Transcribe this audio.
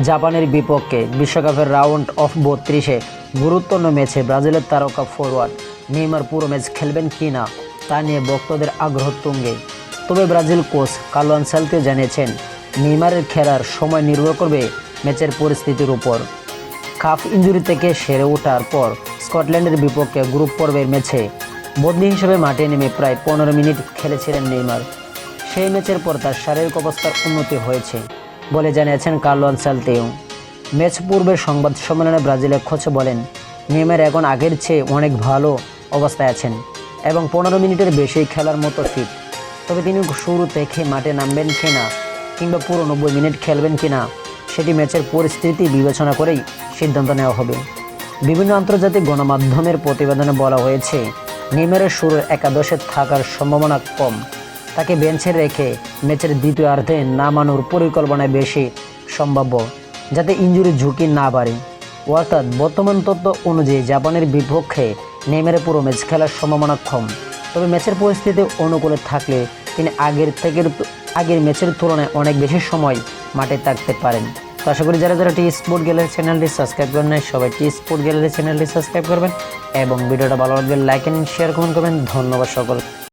জাপানের বিপক্ষে বিশ্বকাপের রাউন্ড অফ 32-এ গুরুত্বপূর্ণ ম্যাচে ব্রাজিলের তারকা ফরোয়ার্ড নেইমার পুরো ম্যাচ খেলবেন কিনা তা নিয়ে ভক্তদের আগ্রহ তুঙ্গে। তবে ব্রাজিল কোচ কার্লো আনচেলত্তি জানিয়েছেন, নেইমারের খেলার সময় নির্ভর করবে ম্যাচের পরিস্থিতির উপর। কাফ ইনজুরি থেকে সেরে ওঠার পর স্কটল্যান্ডের বিপক্ষে গ্রুপ পর্বের ম্যাচে বদলি হিসেবে মাঠে নেমে প্রায় 15 মিনিট খেলেছিলেন নেইমার। সেই ম্যাচের পর তার শারীরিক অবস্থার উন্নতি হয়েছে বলে জানিয়েছেন কার্লো আনচেলত্তি। ম্যাচ পূর্বের সংবাদ সম্মেলনে ব্রাজিলের কোচ বলেন, নেইমার এখন আগের চেয়ে অনেক ভালো অবস্থায় আছেন এবং 15 মিনিটের বেশি খেলার মতো ফিট। তবে তিনি শুরু থেকে মাঠে নামবেন কিনা কিংবা পুরো 90 মিনিট খেলবেন কিনা সেটি ম্যাচের পরিস্থিতি বিবেচনা করেই সিদ্ধান্ত নেওয়া হবে। বিভিন্ন আন্তর্জাতিক গণমাধ্যমের প্রতিবেদনে বলা হয়েছে, নেইমারের শুরুর একাদশে থাকার সম্ভাবনা কম। তাকে বেঞ্চে রেখে ম্যাচের দ্বিতীয়ার্ধে নামানোর পরিকল্পনা বেশি সম্ভাব্য, যাতে ইনজুরির ঝুঁকি না বাড়ে। অর্থাৎ বর্তমান তথ্য অনুযায়ী জাপানের বিপক্ষে নেইমারের পুরো ম্যাচ খেলার সম্ভাবনা কম। তবে ম্যাচের পরিস্থিতি অনুকূলে থাকলে তিনি আগের ম্যাচের তুলনায় অনেক বেশি সময় মাঠে থাকতে পারেন। তো আশা করি যারা টি স্পোর্ট গ্যালারি চ্যানেলটি সাবস্ক্রাইব করেন নাই, সবাই টি স্পোর্ট গ্যালারি চ্যানেলটি সাবস্ক্রাইব করবেন এবং ভিডিওটা ভালো লাগলে লাইক এন্ড শেয়ার কমেন্ট করবেন। ধন্যবাদ সকল।